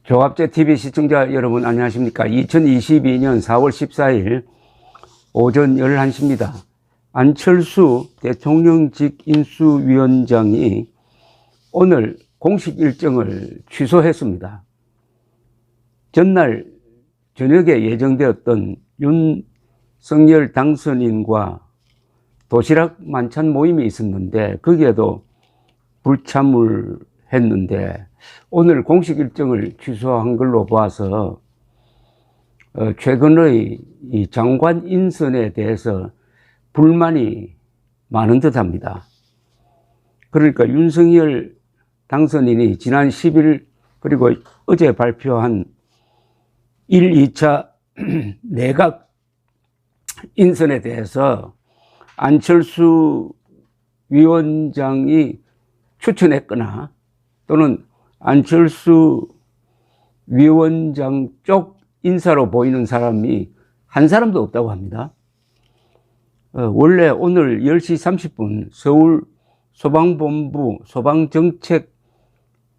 조갑제TV 시청자 여러분 안녕하십니까. 2022년 4월 14일 오전 11시입니다. 안철수 대통령직 인수위원장이 오늘 공식 일정을 취소했습니다. 전날 저녁에 예정되었던 윤석열 당선인과 도시락 만찬 모임이 있었는데 거기에도 불참을 했는데 오늘 공식 일정을 취소한 걸로 봐서 최근의 이 장관 인선에 대해서 불만이 많은 듯합니다. 그러니까 윤석열 당선인이 지난 10일 그리고 어제 발표한 1, 2차 내각 인선에 대해서 안철수 위원장이 추천했거나 또는 안철수 위원장 쪽 인사로 보이는 사람이 한 사람도 없다고 합니다. 원래 오늘 10시 30분 서울 소방본부 소방정책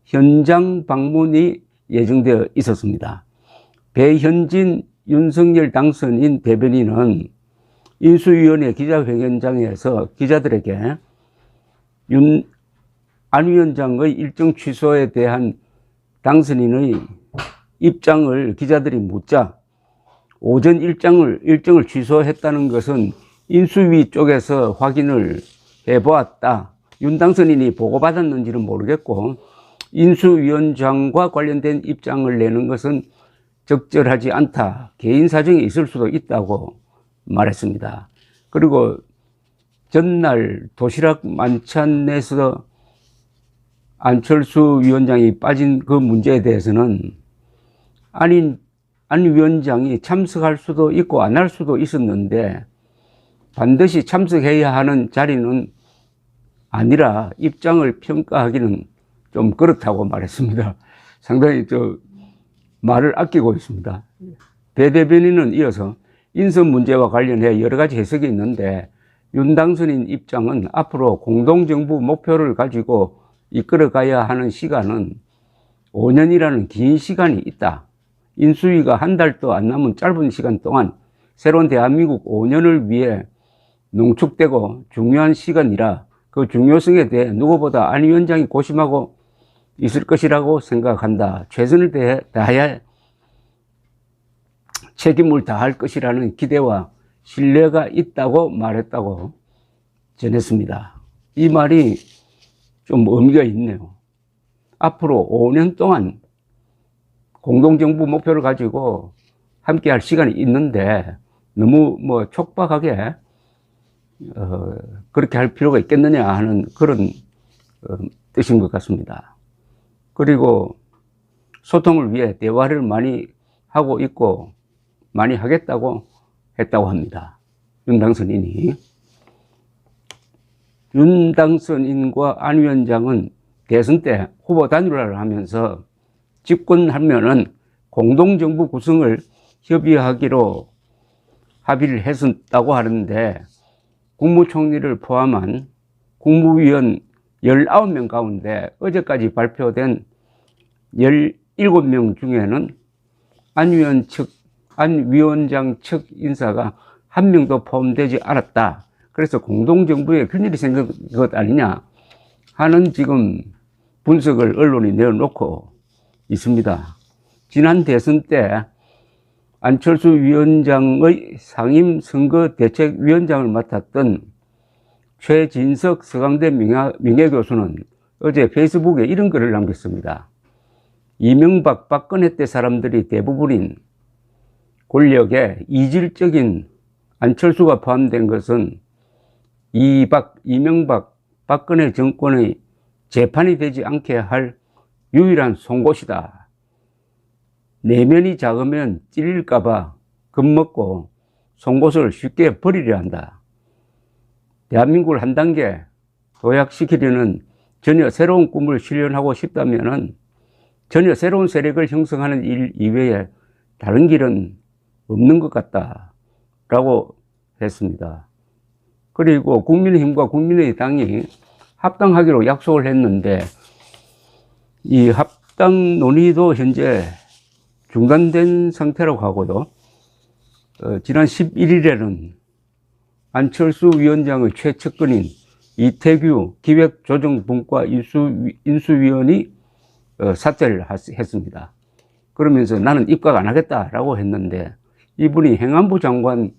현장 방문이 예정되어 있었습니다. 배현진 윤석열 당선인 대변인은 인수위원회 기자회견장에서 기자들에게 안 위원장의 일정 취소에 대한 당선인의 입장을 기자들이 묻자 오전 일정을 취소했다는 것은 인수위 쪽에서 확인을 해보았다. 윤 당선인이 보고받았는지는 모르겠고 인수위원장과 관련된 입장을 내는 것은 적절하지 않다. 개인 사정이 있을 수도 있다고 말했습니다. 그리고 전날 도시락 만찬에서 안철수 위원장이 빠진 그 문제에 대해서는 안 위원장이 참석할 수도 있고 안 할 수도 있었는데 반드시 참석해야 하는 자리는 아니라 입장을 평가하기는 좀 그렇다고 말했습니다. 상당히 말을 아끼고 있습니다. 배 대변인은 이어서 인선 문제와 관련해 여러 가지 해석이 있는데 윤 당선인 입장은 앞으로 공동정부 목표를 가지고 이끌어가야 하는 시간은 5년이라는 긴 시간이 있다. 인수위가 한 달도 안 남은 짧은 시간 동안 새로운 대한민국 5년을 위해 농축되고 중요한 시간이라 그 중요성에 대해 누구보다 안 위원장이 고심하고 있을 것이라고 생각한다. 최선을 다해야 책임을 다할 것이라는 기대와 신뢰가 있다고 말했다고 전했습니다. 이 말이 좀 의미가 있네요. 앞으로 5년 동안 공동정부 목표를 가지고 함께 할 시간이 있는데 너무 촉박하게 그렇게 할 필요가 있겠느냐 하는 그런 뜻인 것 같습니다. 그리고 소통을 위해 대화를 많이 하고 있고 많이 하겠다고 했다고 합니다. 윤 당선인이. 윤 당선인과 안 위원장은 대선 때 후보 단일화를 하면서 집권하면은 공동정부 구성을 협의하기로 합의를 했었다고 하는데 국무총리를 포함한 국무위원 19명 가운데 어제까지 발표된 17명 중에는 안 위원장 측 인사가 한 명도 포함되지 않았다. 그래서 공동정부에 큰일이 생긴 것 아니냐 하는 지금 분석을 언론이 내어놓고 있습니다. 지난 대선 때 안철수 위원장의 상임선거대책위원장을 맡았던 최진석 서강대 명예교수는 어제 페이스북에 이런 글을 남겼습니다. 이명박 박근혜 때 사람들이 대부분인 권력에 이질적인 안철수가 포함된 것은 이명박 박근혜 정권의 재판이 되지 않게 할 유일한 송곳이다. 내면이 작으면 찔릴까봐 겁먹고 송곳을 쉽게 버리려 한다. 대한민국을 한 단계 도약시키려는 전혀 새로운 꿈을 실현하고 싶다면 전혀 새로운 세력을 형성하는 일 이외에 다른 길은 없는 것 같다 라고 했습니다. 그리고 국민의힘과 국민의당이 합당하기로 약속을 했는데 이 합당 논의도 현재 중단된 상태라고 하고요. 지난 11일에는 안철수 위원장의 최측근인 이태규 기획조정분과 인수위원이 사퇴를 했습니다. 그러면서 나는 입각 안 하겠다라고 했는데 이분이 행안부 장관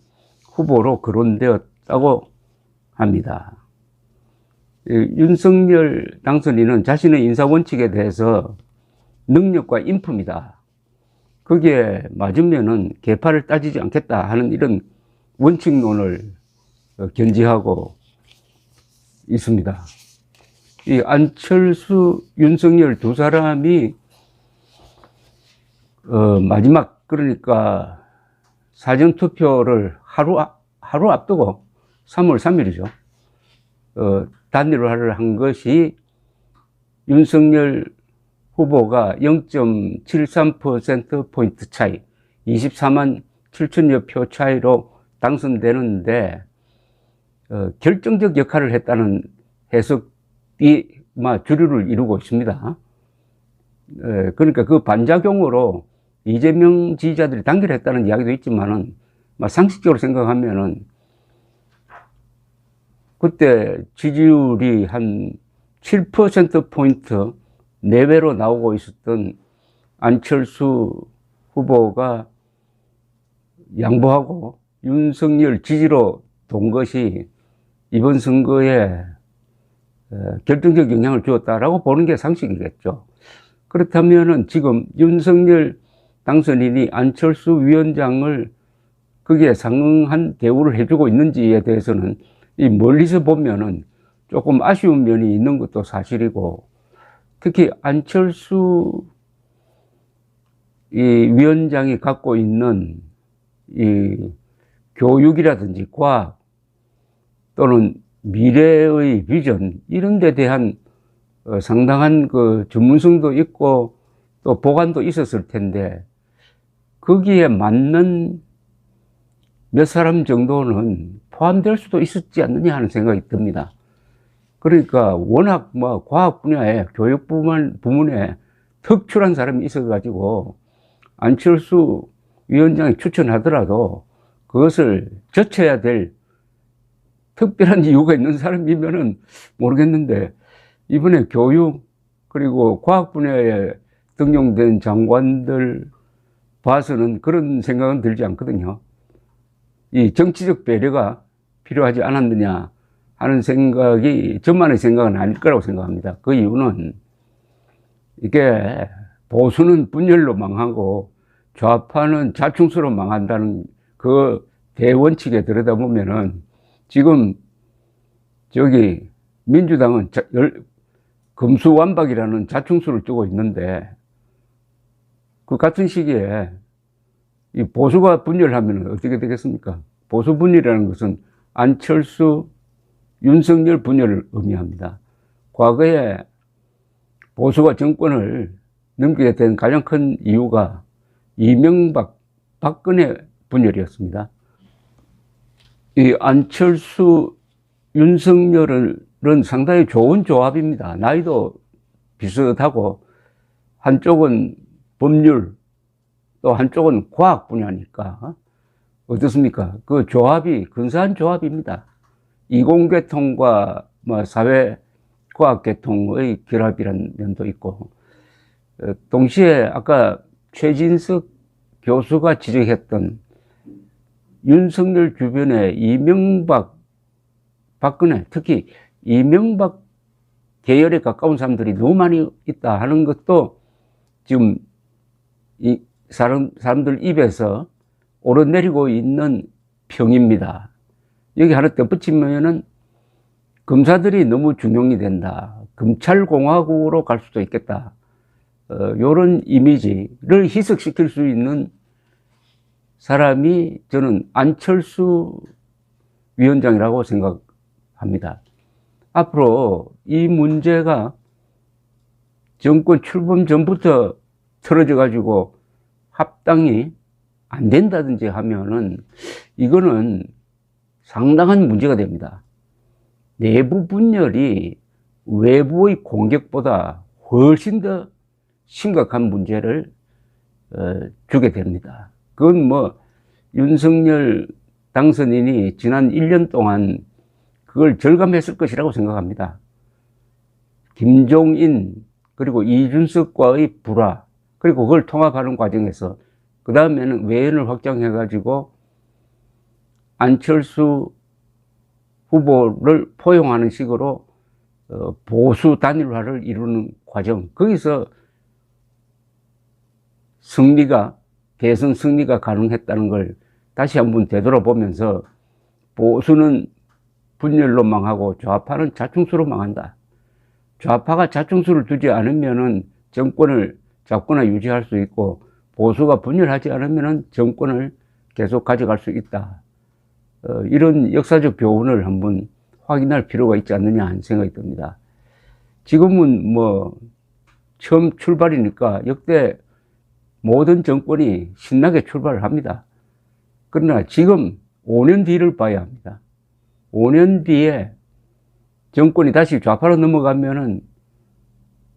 후보로 거론되었다고 합니다. 윤석열 당선인은 자신의 인사원칙에 대해서 능력과 인품이다. 거기에 맞으면은 계파를 따지지 않겠다 하는 이런 원칙론을 견지하고 있습니다. 이 안철수, 윤석열 두 사람이 마지막 그러니까 사전투표를 하루 앞두고 3월 3일이죠. 단일화를 한 것이 윤석열 후보가 0.73%포인트 차이, 24만 7천여 표 차이로 당선되는데 결정적 역할을 했다는 해석이 주류를 이루고 있습니다. 그러니까 그 반작용으로 이재명 지지자들이 단결했다는 이야기도 있지만은 상식적으로 생각하면은 그때 지지율이 한 7%포인트 내외로 나오고 있었던 안철수 후보가 양보하고 윤석열 지지로 돈 것이 이번 선거에 결정적 영향을 주었다라고 보는 게 상식이겠죠. 그렇다면은 지금 윤석열 당선인이 안철수 위원장을 거기에 상응한 대우를 해주고 있는지에 대해서는 이 멀리서 보면은 조금 아쉬운 면이 있는 것도 사실이고, 특히 안철수 이 위원장이 갖고 있는 이 교육이라든지 과학 또는 미래의 비전 이런 데 대한 상당한 그 전문성도 있고 또 보관도 있었을 텐데 거기에 맞는 몇 사람 정도는 포함될 수도 있었지 않느냐 하는 생각이 듭니다. 그러니까 워낙 과학 분야에 교육 부문에 특출한 사람이 있어가지고 안철수 위원장이 추천하더라도 그것을 젖혀야 될 특별한 이유가 있는 사람이면은 모르겠는데 이번에 교육 그리고 과학 분야에 등용된 장관들 봐서는 그런 생각은 들지 않거든요. 이 정치적 배려가 필요하지 않았느냐 하는 생각이 저만의 생각은 아닐 거라고 생각합니다. 그 이유는 이게 보수는 분열로 망하고 좌파는 자충수로 망한다는 그 대원칙에 들여다보면은 지금 저기 민주당은 금수완박이라는 자충수를 두고 있는데 그 같은 시기에 이 보수가 분열하면 어떻게 되겠습니까? 보수 분열이라는 것은 안철수, 윤석열 분열을 의미합니다. 과거에 보수가 정권을 넘기게 된 가장 큰 이유가 이명박, 박근혜 분열이었습니다. 이 안철수, 윤석열은 상당히 좋은 조합입니다. 나이도 비슷하고 한쪽은 법률, 또 한쪽은 과학 분야니까 어떻습니까? 그 조합이 근사한 조합입니다. 이공계통과 사회과학계통의 결합이라는 면도 있고, 동시에 아까 최진석 교수가 지적했던 윤석열 주변에 이명박, 박근혜, 특히 이명박 계열에 가까운 사람들이 너무 많이 있다 하는 것도 지금 이 사람들 입에서 오르내리고 있는 평입니다. 여기 하나 덧붙이면은 검사들이 너무 중용이 된다. 검찰공화국으로 갈 수도 있겠다. 요런 이미지를 희석시킬 수 있는 사람이 저는 안철수 위원장이라고 생각합니다. 앞으로 이 문제가 정권 출범 전부터 틀어져 가지고 합당이 안 된다든지 하면은 이거는 상당한 문제가 됩니다. 내부 분열이 외부의 공격보다 훨씬 더 심각한 문제를 주게 됩니다. 그건 뭐 윤석열 당선인이 지난 1년 동안 그걸 절감했을 것이라고 생각합니다. 김종인 그리고 이준석과의 불화, 그리고 그걸 통합하는 과정에서 그 다음에는 외연을 확장해가지고 안철수 후보를 포용하는 식으로 보수 단일화를 이루는 과정, 거기서 대선 승리가 가능했다는 걸 다시 한번 되돌아보면서 보수는 분열로 망하고 좌파는 자충수로 망한다. 좌파가 자충수를 두지 않으면은 정권을 잡거나 유지할 수 있고, 보수가 분열하지 않으면은 정권을 계속 가져갈 수 있다. 이런 역사적 교훈을 한번 확인할 필요가 있지 않느냐 하는 생각이 듭니다. 지금은 뭐 처음 출발이니까 역대 모든 정권이 신나게 출발을 합니다. 그러나 지금 5년 뒤를 봐야 합니다. 5년 뒤에 정권이 다시 좌파로 넘어가면은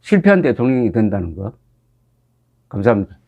실패한 대통령이 된다는 거. 감사합니다.